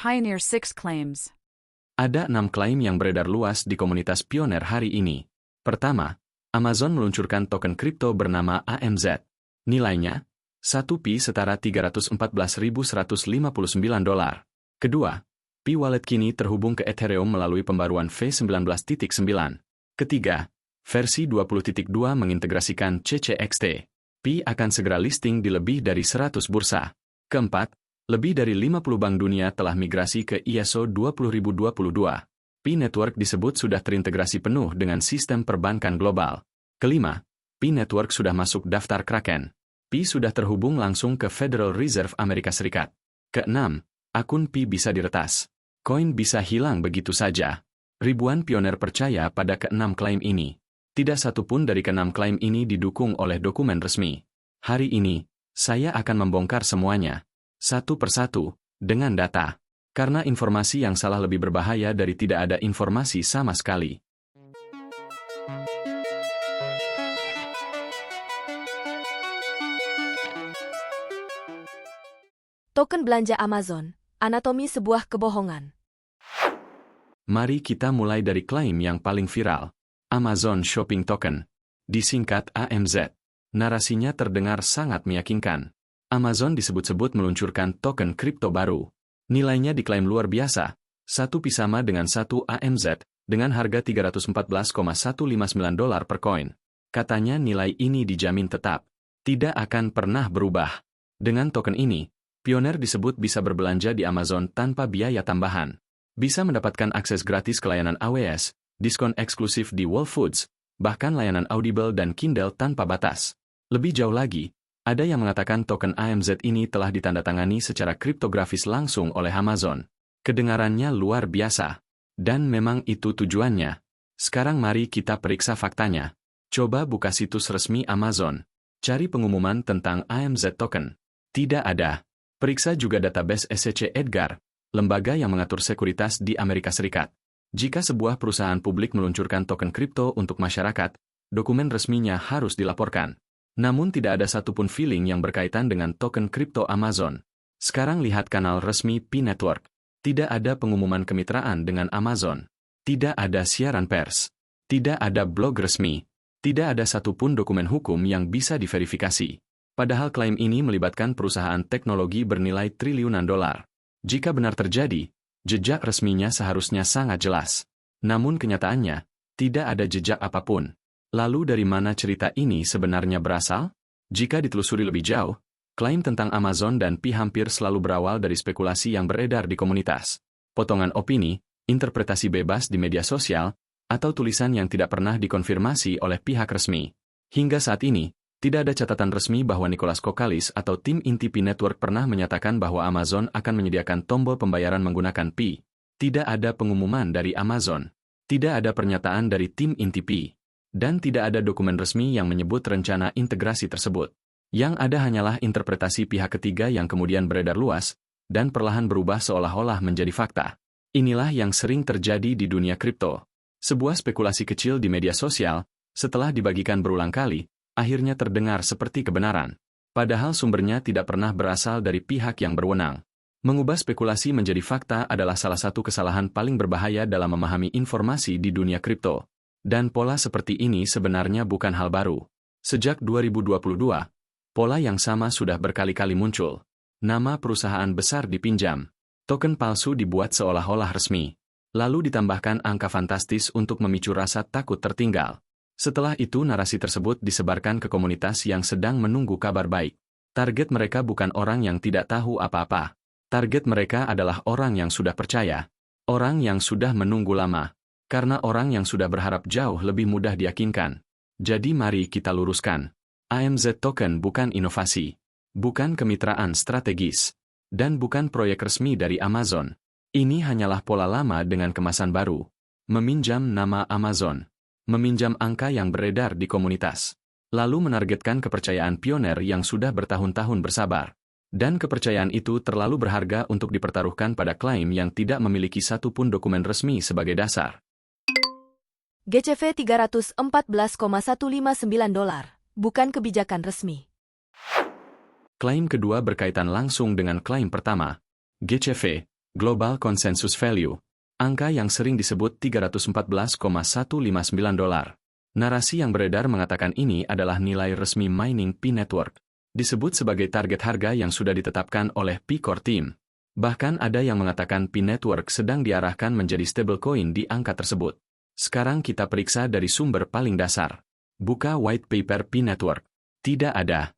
Pioneer 6 claims. Ada 6 klaim yang beredar luas di komunitas Pioneer hari ini. Pertama, Amazon meluncurkan token kripto bernama AMZ. Nilainya, 1 Pi setara $314.159. Kedua, Pi Wallet kini terhubung ke Ethereum melalui pembaruan V19.9. Ketiga, versi 20.2 mengintegrasikan CCXT. Pi akan segera listing di lebih dari 100 bursa. Keempat, lebih dari 50 bank dunia telah migrasi ke ISO 20022. Pi Network disebut sudah terintegrasi penuh dengan sistem perbankan global. Kelima, Pi Network sudah masuk daftar Kraken. Pi sudah terhubung langsung ke Federal Reserve Amerika Serikat. Keenam, akun Pi bisa diretas. Koin bisa hilang begitu saja. Ribuan pioner percaya pada keenam klaim ini. Tidak satupun dari keenam klaim ini didukung oleh dokumen resmi. Hari ini, saya akan membongkar semuanya, satu persatu, dengan data. Karena informasi yang salah lebih berbahaya dari tidak ada informasi sama sekali. Token belanja Amazon, anatomi sebuah kebohongan. Mari kita mulai dari klaim yang paling viral. Amazon Shopping Token, disingkat AMZ. Narasinya terdengar sangat meyakinkan. Amazon disebut-sebut meluncurkan token kripto baru. Nilainya diklaim luar biasa, 1 Pi sama dengan 1 AMZ, dengan harga $314,159 per koin. Katanya nilai ini dijamin tetap, tidak akan pernah berubah. Dengan token ini, pioner disebut bisa berbelanja di Amazon tanpa biaya tambahan. Bisa mendapatkan akses gratis ke layanan AWS, diskon eksklusif di Whole Foods, bahkan layanan Audible dan Kindle tanpa batas. Lebih jauh lagi, ada yang mengatakan token AMZ ini telah ditandatangani secara kriptografis langsung oleh Amazon. Kedengarannya luar biasa. Dan memang itu tujuannya. Sekarang mari kita periksa faktanya. Coba buka situs resmi Amazon. Cari pengumuman tentang AMZ token. Tidak ada. Periksa juga database SEC Edgar, lembaga yang mengatur sekuritas di Amerika Serikat. Jika sebuah perusahaan publik meluncurkan token kripto untuk masyarakat, dokumen resminya harus dilaporkan. Namun tidak ada satupun filing yang berkaitan dengan token kripto Amazon. Sekarang lihat kanal resmi Pi Network. Tidak ada pengumuman kemitraan dengan Amazon. Tidak ada siaran pers. Tidak ada blog resmi. Tidak ada satupun dokumen hukum yang bisa diverifikasi. Padahal klaim ini melibatkan perusahaan teknologi bernilai triliunan dolar. Jika benar terjadi, jejak resminya seharusnya sangat jelas. Namun kenyataannya, tidak ada jejak apapun. Lalu dari mana cerita ini sebenarnya berasal? Jika ditelusuri lebih jauh, klaim tentang Amazon dan Pi hampir selalu berawal dari spekulasi yang beredar di komunitas. Potongan opini, interpretasi bebas di media sosial, atau tulisan yang tidak pernah dikonfirmasi oleh pihak resmi. Hingga saat ini, tidak ada catatan resmi bahwa Nicholas Kokalis atau tim inti Pi Network pernah menyatakan bahwa Amazon akan menyediakan tombol pembayaran menggunakan Pi. Tidak ada pengumuman dari Amazon. Tidak ada pernyataan dari tim inti Pi. Dan tidak ada dokumen resmi yang menyebut rencana integrasi tersebut. Yang ada hanyalah interpretasi pihak ketiga yang kemudian beredar luas, dan perlahan berubah seolah-olah menjadi fakta. Inilah yang sering terjadi di dunia kripto. Sebuah spekulasi kecil di media sosial, setelah dibagikan berulang kali, akhirnya terdengar seperti kebenaran. Padahal sumbernya tidak pernah berasal dari pihak yang berwenang. Mengubah spekulasi menjadi fakta adalah salah satu kesalahan paling berbahaya dalam memahami informasi di dunia kripto. Dan pola seperti ini sebenarnya bukan hal baru. Sejak 2022, pola yang sama sudah berkali-kali muncul. Nama perusahaan besar dipinjam. Token palsu dibuat seolah-olah resmi. Lalu ditambahkan angka fantastis untuk memicu rasa takut tertinggal. Setelah itu narasi tersebut disebarkan ke komunitas yang sedang menunggu kabar baik. Target mereka bukan orang yang tidak tahu apa-apa. Target mereka adalah orang yang sudah percaya. Orang yang sudah menunggu lama. Karena orang yang sudah berharap jauh lebih mudah diyakinkan. Jadi mari kita luruskan. AMZ token bukan inovasi. Bukan kemitraan strategis. Dan bukan proyek resmi dari Amazon. Ini hanyalah pola lama dengan kemasan baru. Meminjam nama Amazon. Meminjam angka yang beredar di komunitas. Lalu menargetkan kepercayaan pioner yang sudah bertahun-tahun bersabar. Dan kepercayaan itu terlalu berharga untuk dipertaruhkan pada klaim yang tidak memiliki satupun dokumen resmi sebagai dasar. GCV $314,159, bukan kebijakan resmi. Klaim kedua berkaitan langsung dengan klaim pertama. GCV, Global Consensus Value, angka yang sering disebut $314,159. Narasi yang beredar mengatakan ini adalah nilai resmi mining Pi Network, disebut sebagai target harga yang sudah ditetapkan oleh Pi Core Team. Bahkan ada yang mengatakan Pi Network sedang diarahkan menjadi stablecoin di angka tersebut. Sekarang kita periksa dari sumber paling dasar. Buka white paper Pi Network. Tidak ada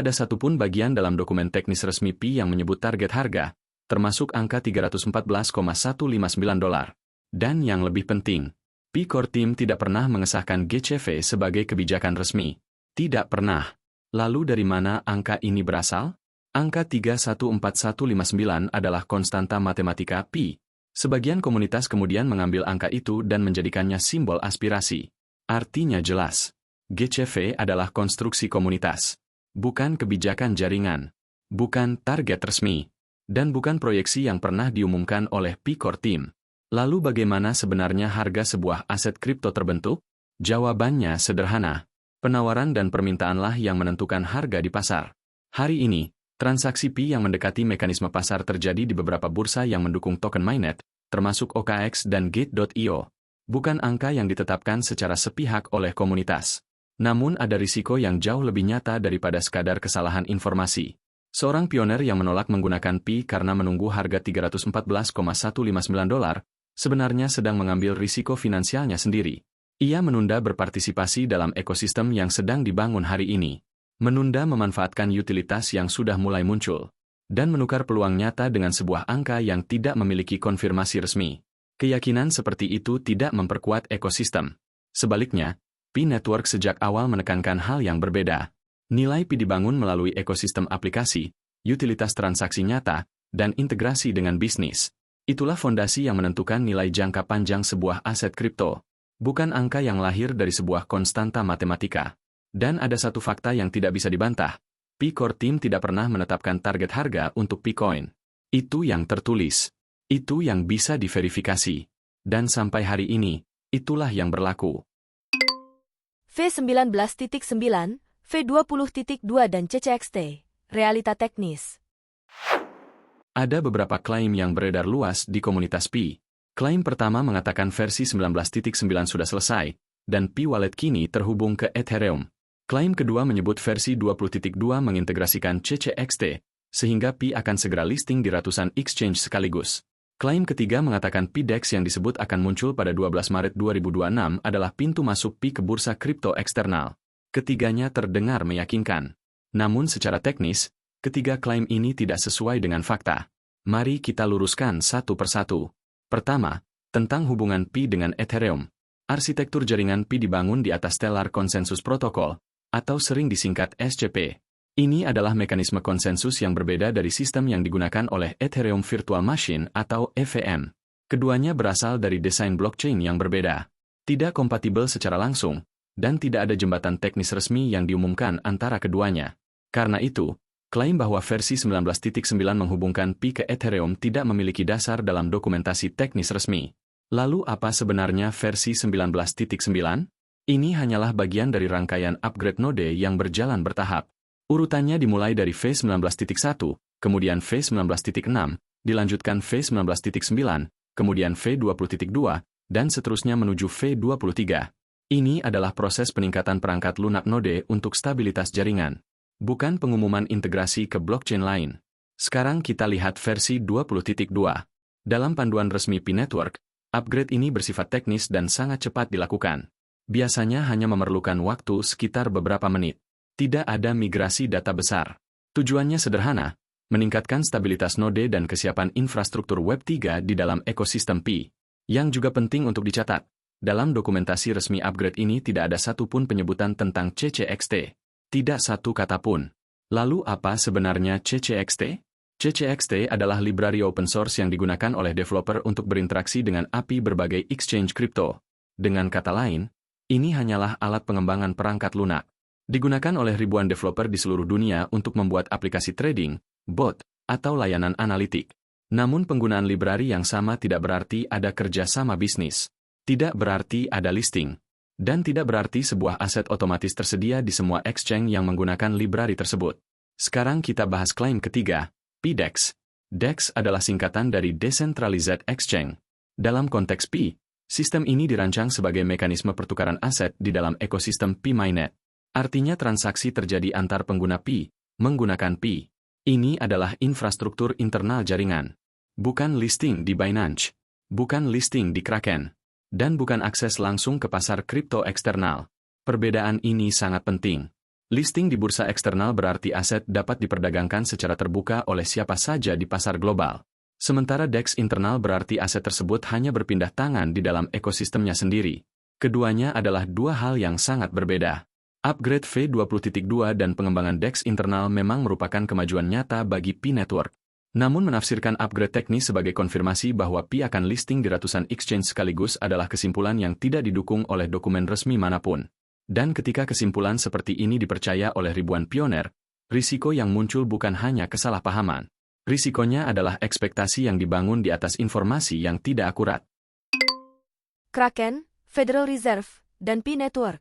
satupun bagian dalam dokumen teknis resmi Pi yang menyebut target harga, termasuk angka $314,159. Dan yang lebih penting, Pi Core Team tidak pernah mengesahkan GCV sebagai kebijakan resmi. Tidak pernah. Lalu dari mana angka ini berasal? Angka 314159 adalah konstanta matematika Pi. Sebagian komunitas kemudian mengambil angka itu dan menjadikannya simbol aspirasi. Artinya jelas. GCV adalah konstruksi komunitas. Bukan kebijakan jaringan. Bukan target resmi. Dan bukan proyeksi yang pernah diumumkan oleh Pi Core Team. Lalu bagaimana sebenarnya harga sebuah aset kripto terbentuk? Jawabannya sederhana. Penawaran dan permintaanlah yang menentukan harga di pasar. Hari ini, transaksi Pi yang mendekati mekanisme pasar terjadi di beberapa bursa yang mendukung token mainnet, termasuk OKX dan Gate.io. Bukan angka yang ditetapkan secara sepihak oleh komunitas. Namun ada risiko yang jauh lebih nyata daripada sekadar kesalahan informasi. Seorang pioner yang menolak menggunakan Pi karena menunggu harga $314,159, sebenarnya sedang mengambil risiko finansialnya sendiri. Ia menunda berpartisipasi dalam ekosistem yang sedang dibangun hari ini. Menunda memanfaatkan utilitas yang sudah mulai muncul. Dan menukar peluang nyata dengan sebuah angka yang tidak memiliki konfirmasi resmi. Keyakinan seperti itu tidak memperkuat ekosistem. Sebaliknya, Pi Network sejak awal menekankan hal yang berbeda. Nilai Pi dibangun melalui ekosistem aplikasi, utilitas transaksi nyata, dan integrasi dengan bisnis. Itulah fondasi yang menentukan nilai jangka panjang sebuah aset kripto. Bukan angka yang lahir dari sebuah konstanta matematika. Dan ada satu fakta yang tidak bisa dibantah. Pi Core Team tidak pernah menetapkan target harga untuk Picoin. Itu yang tertulis. Itu yang bisa diverifikasi. Dan sampai hari ini, itulah yang berlaku. V19.9, V20.2 dan CCXT. Realita teknis. Ada beberapa klaim yang beredar luas di komunitas Pi. Klaim pertama mengatakan versi 19.9 sudah selesai, dan Pi Wallet kini terhubung ke Ethereum. Klaim kedua menyebut versi 20.2 mengintegrasikan CCXT, sehingga Pi akan segera listing di ratusan exchange sekaligus. Klaim ketiga mengatakan PDEX yang disebut akan muncul pada 12 Maret 2026 adalah pintu masuk Pi ke bursa kripto eksternal. Ketiganya terdengar meyakinkan. Namun secara teknis, ketiga klaim ini tidak sesuai dengan fakta. Mari kita luruskan satu persatu. Pertama, tentang hubungan Pi dengan Ethereum. Arsitektur jaringan Pi dibangun di atas Stellar Consensus Protocol, atau sering disingkat SCP. Ini adalah mekanisme konsensus yang berbeda dari sistem yang digunakan oleh Ethereum Virtual Machine atau EVM. Keduanya berasal dari desain blockchain yang berbeda. Tidak kompatibel secara langsung, dan tidak ada jembatan teknis resmi yang diumumkan antara keduanya. Karena itu, klaim bahwa versi 19.9 menghubungkan Pi ke Ethereum tidak memiliki dasar dalam dokumentasi teknis resmi. Lalu apa sebenarnya versi 19.9? Ini hanyalah bagian dari rangkaian upgrade node yang berjalan bertahap. Urutannya dimulai dari V19.1, kemudian V19.6, dilanjutkan V19.9, kemudian V20.2, dan seterusnya menuju V23. Ini adalah proses peningkatan perangkat lunak node untuk stabilitas jaringan. Bukan pengumuman integrasi ke blockchain lain. Sekarang kita lihat versi 20.2. Dalam panduan resmi Pi Network, upgrade ini bersifat teknis dan sangat cepat dilakukan. Biasanya hanya memerlukan waktu sekitar beberapa menit. Tidak ada migrasi data besar. Tujuannya sederhana, meningkatkan stabilitas node dan kesiapan infrastruktur Web3 di dalam ekosistem Pi. Yang juga penting untuk dicatat, dalam dokumentasi resmi upgrade ini tidak ada satupun penyebutan tentang CCXT. Tidak satu kata pun. Lalu apa sebenarnya CCXT? CCXT adalah library open source yang digunakan oleh developer untuk berinteraksi dengan API berbagai exchange kripto. Dengan kata lain, ini hanyalah alat pengembangan perangkat lunak. Digunakan oleh ribuan developer di seluruh dunia untuk membuat aplikasi trading, bot, atau layanan analitik. Namun penggunaan library yang sama tidak berarti ada kerjasama bisnis. Tidak berarti ada listing. Dan tidak berarti sebuah aset otomatis tersedia di semua exchange yang menggunakan library tersebut. Sekarang kita bahas klaim ketiga, PDEX. DEX adalah singkatan dari Decentralized Exchange. Dalam konteks Pi, sistem ini dirancang sebagai mekanisme pertukaran aset di dalam ekosistem Pi Mainnet. Artinya transaksi terjadi antar pengguna Pi, menggunakan Pi. Ini adalah infrastruktur internal jaringan. Bukan listing di Binance, bukan listing di Kraken, dan bukan akses langsung ke pasar kripto eksternal. Perbedaan ini sangat penting. Listing di bursa eksternal berarti aset dapat diperdagangkan secara terbuka oleh siapa saja di pasar global. Sementara DEX internal berarti aset tersebut hanya berpindah tangan di dalam ekosistemnya sendiri. Keduanya adalah dua hal yang sangat berbeda. Upgrade V20.2 dan pengembangan DEX internal memang merupakan kemajuan nyata bagi Pi Network. Namun menafsirkan upgrade teknis sebagai konfirmasi bahwa Pi akan listing di ratusan exchange sekaligus adalah kesimpulan yang tidak didukung oleh dokumen resmi manapun. Dan ketika kesimpulan seperti ini dipercaya oleh ribuan pioner, risiko yang muncul bukan hanya kesalahpahaman. Risikonya adalah ekspektasi yang dibangun di atas informasi yang tidak akurat. Kraken, Federal Reserve, dan Pi Network.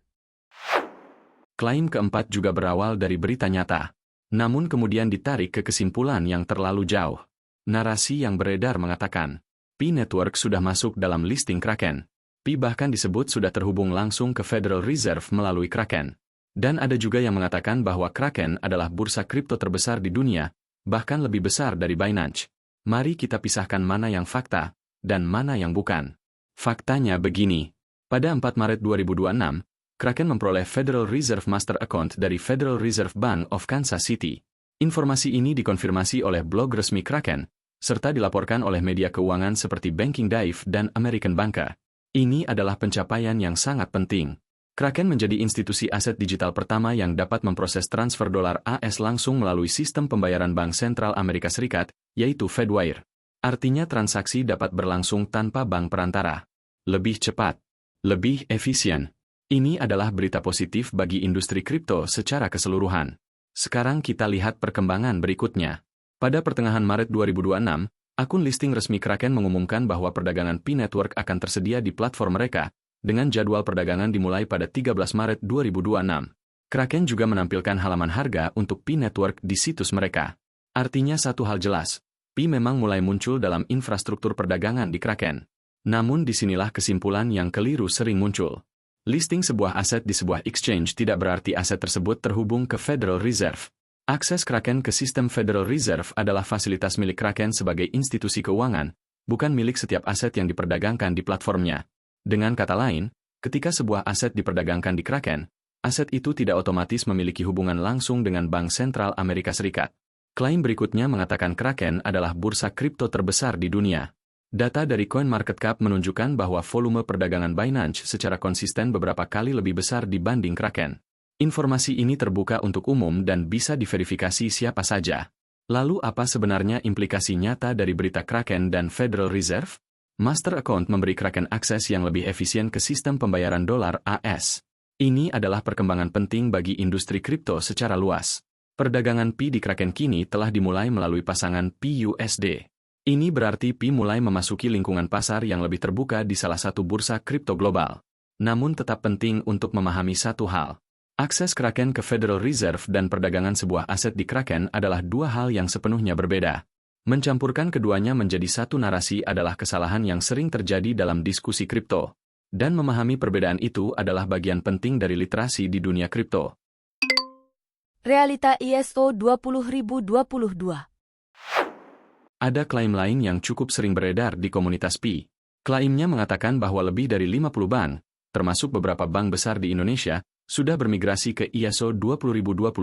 Klaim keempat juga berawal dari berita nyata, namun kemudian ditarik ke kesimpulan yang terlalu jauh. Narasi yang beredar mengatakan, Pi Network sudah masuk dalam listing Kraken. Pi bahkan disebut sudah terhubung langsung ke Federal Reserve melalui Kraken. Dan ada juga yang mengatakan bahwa Kraken adalah bursa kripto terbesar di dunia, bahkan lebih besar dari Binance. Mari kita pisahkan mana yang fakta, dan mana yang bukan. Faktanya begini. Pada 4 Maret 2026, Kraken memperoleh Federal Reserve Master Account dari Federal Reserve Bank of Kansas City. Informasi ini dikonfirmasi oleh blog resmi Kraken, serta dilaporkan oleh media keuangan seperti Banking Dive dan American Banker. Ini adalah pencapaian yang sangat penting. Kraken menjadi institusi aset digital pertama yang dapat memproses transfer dolar AS langsung melalui sistem pembayaran Bank Sentral Amerika Serikat, yaitu Fedwire. Artinya transaksi dapat berlangsung tanpa bank perantara. Lebih cepat, lebih efisien. Ini adalah berita positif bagi industri kripto secara keseluruhan. Sekarang kita lihat perkembangan berikutnya. Pada pertengahan Maret 2026, akun listing resmi Kraken mengumumkan bahwa perdagangan Pi Network akan tersedia di platform mereka, dengan jadwal perdagangan dimulai pada 13 Maret 2026. Kraken juga menampilkan halaman harga untuk Pi Network di situs mereka. Artinya satu hal jelas, Pi memang mulai muncul dalam infrastruktur perdagangan di Kraken. Namun disinilah kesimpulan yang keliru sering muncul. Listing sebuah aset di sebuah exchange tidak berarti aset tersebut terhubung ke Federal Reserve. Akses Kraken ke sistem Federal Reserve adalah fasilitas milik Kraken sebagai institusi keuangan, bukan milik setiap aset yang diperdagangkan di platformnya. Dengan kata lain, ketika sebuah aset diperdagangkan di Kraken, aset itu tidak otomatis memiliki hubungan langsung dengan Bank Sentral Amerika Serikat. Klaim berikutnya mengatakan Kraken adalah bursa kripto terbesar di dunia. Data dari CoinMarketCap menunjukkan bahwa volume perdagangan Binance secara konsisten beberapa kali lebih besar dibanding Kraken. Informasi ini terbuka untuk umum dan bisa diverifikasi siapa saja. Lalu apa sebenarnya implikasi nyata dari berita Kraken dan Federal Reserve? Master Account memberi Kraken akses yang lebih efisien ke sistem pembayaran dolar AS. Ini adalah perkembangan penting bagi industri kripto secara luas. Perdagangan Pi di Kraken kini telah dimulai melalui pasangan Pi-USD. Ini berarti Pi mulai memasuki lingkungan pasar yang lebih terbuka di salah satu bursa kripto global. Namun tetap penting untuk memahami satu hal. Akses Kraken ke Federal Reserve dan perdagangan sebuah aset di Kraken adalah dua hal yang sepenuhnya berbeda. Mencampurkan keduanya menjadi satu narasi adalah kesalahan yang sering terjadi dalam diskusi kripto. Dan memahami perbedaan itu adalah bagian penting dari literasi di dunia kripto. Realita ISO 20022. Ada klaim lain yang cukup sering beredar di komunitas Pi. Klaimnya mengatakan bahwa lebih dari 50 bank, termasuk beberapa bank besar di Indonesia, sudah bermigrasi ke ISO 20022.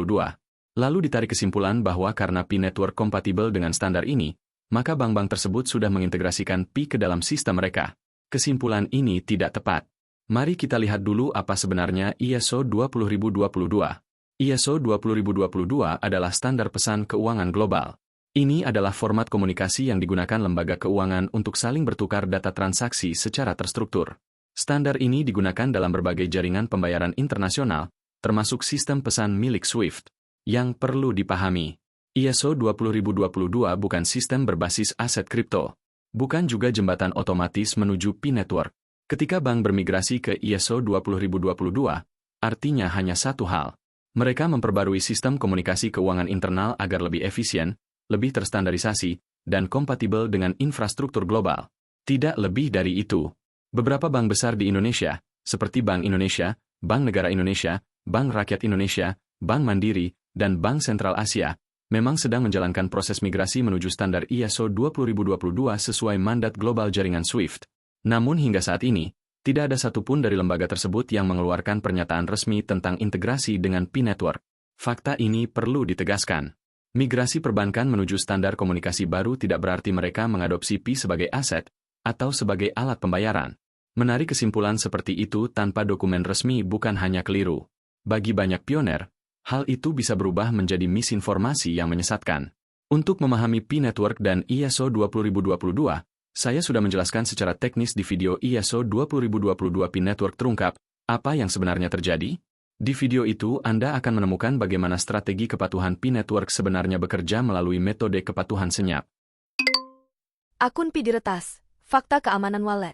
Lalu ditarik kesimpulan bahwa karena Pi Network kompatibel dengan standar ini, maka bank-bank tersebut sudah mengintegrasikan Pi ke dalam sistem mereka. Kesimpulan ini tidak tepat. Mari kita lihat dulu apa sebenarnya ISO 20022. ISO 20022 adalah standar pesan keuangan global. Ini adalah format komunikasi yang digunakan lembaga keuangan untuk saling bertukar data transaksi secara terstruktur. Standar ini digunakan dalam berbagai jaringan pembayaran internasional, termasuk sistem pesan milik SWIFT. Yang perlu dipahami, ISO 20022 bukan sistem berbasis aset kripto. Bukan juga jembatan otomatis menuju Pi Network. Ketika bank bermigrasi ke ISO 20022, artinya hanya satu hal. Mereka memperbarui sistem komunikasi keuangan internal agar lebih efisien, lebih terstandarisasi, dan kompatibel dengan infrastruktur global. Tidak lebih dari itu. Beberapa bank besar di Indonesia, seperti Bank Indonesia, Bank Negara Indonesia, Bank Rakyat Indonesia, Bank Mandiri, dan Bank Sentral Asia, memang sedang menjalankan proses migrasi menuju standar ISO 20022 sesuai mandat global jaringan SWIFT. Namun hingga saat ini, tidak ada satupun dari lembaga tersebut yang mengeluarkan pernyataan resmi tentang integrasi dengan P-Network. Fakta ini perlu ditegaskan. Migrasi perbankan menuju standar komunikasi baru tidak berarti mereka mengadopsi P sebagai aset atau sebagai alat pembayaran. Menarik kesimpulan seperti itu tanpa dokumen resmi bukan hanya keliru. Bagi banyak pioner, hal itu bisa berubah menjadi misinformasi yang menyesatkan. Untuk memahami P-Network dan ISO 20022, saya sudah menjelaskan secara teknis di video ISO 20022 P-Network terungkap, apa yang sebenarnya terjadi? Di video itu Anda akan menemukan bagaimana strategi kepatuhan P-Network sebenarnya bekerja melalui metode kepatuhan senyap. Akun Pi diretas. Fakta keamanan wallet.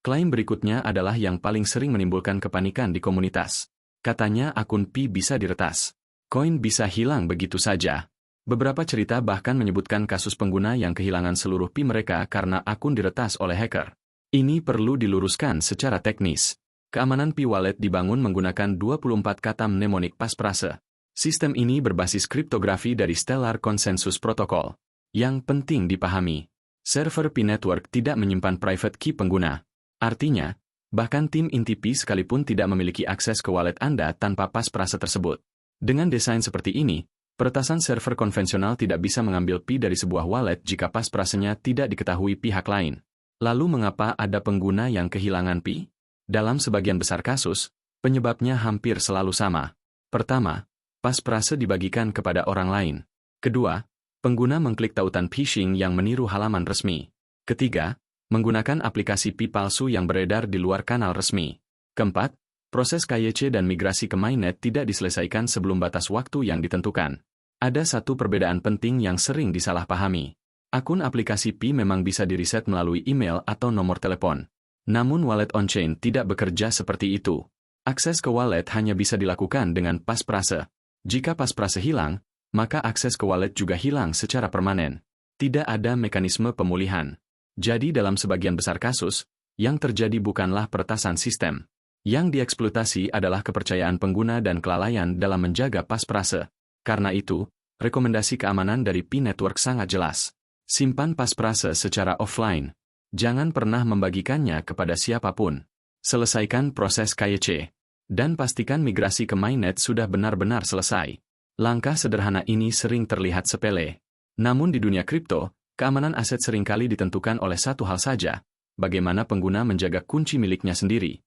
Klaim berikutnya adalah yang paling sering menimbulkan kepanikan di komunitas. Katanya akun Pi bisa diretas. Koin bisa hilang begitu saja. Beberapa cerita bahkan menyebutkan kasus pengguna yang kehilangan seluruh Pi mereka karena akun diretas oleh hacker. Ini perlu diluruskan secara teknis. Keamanan Pi Wallet dibangun menggunakan 24 kata mnemonik pasprase. Sistem ini berbasis kriptografi dari Stellar Consensus Protocol. Yang penting dipahami, server P-Network tidak menyimpan private key pengguna. Artinya, bahkan tim inti Pi sekalipun tidak memiliki akses ke wallet Anda tanpa pasprase tersebut. Dengan desain seperti ini, peretasan server konvensional tidak bisa mengambil Pi dari sebuah wallet jika pasprasenya tidak diketahui pihak lain. Lalu mengapa ada pengguna yang kehilangan Pi? Dalam sebagian besar kasus, penyebabnya hampir selalu sama. Pertama, pasprase dibagikan kepada orang lain. Kedua, pengguna mengklik tautan phishing yang meniru halaman resmi. Ketiga, menggunakan aplikasi Pi palsu yang beredar di luar kanal resmi. Keempat, proses KYC dan migrasi ke mainnet tidak diselesaikan sebelum batas waktu yang ditentukan. Ada satu perbedaan penting yang sering disalahpahami. Akun aplikasi Pi memang bisa diriset melalui email atau nomor telepon. Namun wallet on-chain tidak bekerja seperti itu. Akses ke wallet hanya bisa dilakukan dengan pasprase. Jika pasprase hilang, maka akses ke wallet juga hilang secara permanen. Tidak ada mekanisme pemulihan. Jadi dalam sebagian besar kasus, yang terjadi bukanlah peretasan sistem. Yang dieksploitasi adalah kepercayaan pengguna dan kelalaian dalam menjaga pasprase. Karena itu, rekomendasi keamanan dari P-Network sangat jelas. Simpan pasprase secara offline. Jangan pernah membagikannya kepada siapapun. Selesaikan proses KYC. Dan pastikan migrasi ke mainnet sudah benar-benar selesai. Langkah sederhana ini sering terlihat sepele. Namun di dunia kripto, keamanan aset seringkali ditentukan oleh satu hal saja, bagaimana pengguna menjaga kunci miliknya sendiri.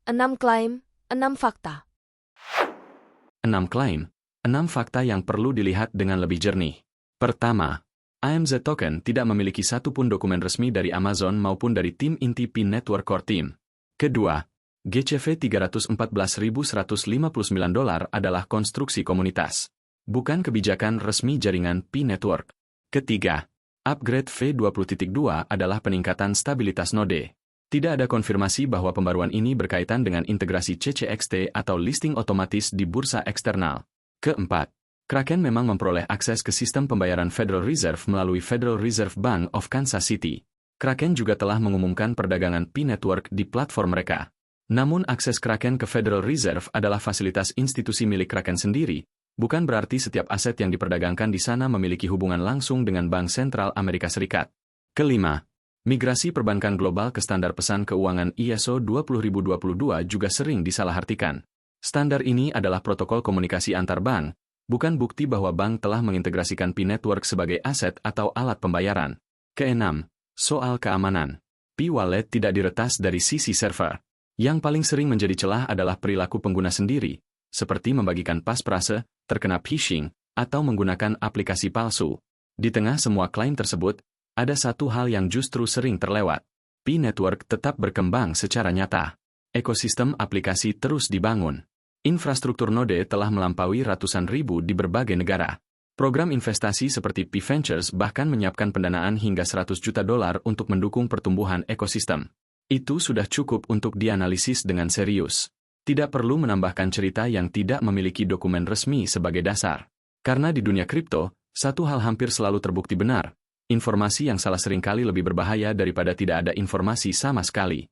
6 klaim, 6 fakta. 6 klaim, 6 fakta yang perlu dilihat dengan lebih jernih. Pertama, AMZ Token tidak memiliki satupun dokumen resmi dari Amazon maupun dari tim inti P-Network Core Team. Kedua, GCV $314.159 adalah konstruksi komunitas, bukan kebijakan resmi jaringan P-Network. Ketiga, upgrade V20.2 adalah peningkatan stabilitas node. Tidak ada konfirmasi bahwa pembaruan ini berkaitan dengan integrasi CCXT atau listing otomatis di bursa eksternal. Keempat, Kraken memang memperoleh akses ke sistem pembayaran Federal Reserve melalui Federal Reserve Bank of Kansas City. Kraken juga telah mengumumkan perdagangan P-Network di platform mereka. Namun akses Kraken ke Federal Reserve adalah fasilitas institusi milik Kraken sendiri, bukan berarti setiap aset yang diperdagangkan di sana memiliki hubungan langsung dengan Bank Sentral Amerika Serikat. Kelima, migrasi perbankan global ke standar pesan keuangan ISO 20022 juga sering disalahartikan. Standar ini adalah protokol komunikasi antar bank, bukan bukti bahwa bank telah mengintegrasikan P-Network sebagai aset atau alat pembayaran. Keenam, soal keamanan. P-Wallet tidak diretas dari sisi server. Yang paling sering menjadi celah adalah perilaku pengguna sendiri, seperti membagikan pasprase, terkena phishing, atau menggunakan aplikasi palsu. Di tengah semua klaim tersebut, ada satu hal yang justru sering terlewat. P-Network tetap berkembang secara nyata. Ekosistem aplikasi terus dibangun. Infrastruktur node telah melampaui ratusan ribu di berbagai negara. Program investasi seperti P Ventures bahkan menyiapkan pendanaan hingga $100 juta untuk mendukung pertumbuhan ekosistem. Itu sudah cukup untuk dianalisis dengan serius. Tidak perlu menambahkan cerita yang tidak memiliki dokumen resmi sebagai dasar. Karena di dunia kripto, Satu hal hampir selalu terbukti benar, informasi yang salah seringkali lebih berbahaya daripada tidak ada informasi sama sekali.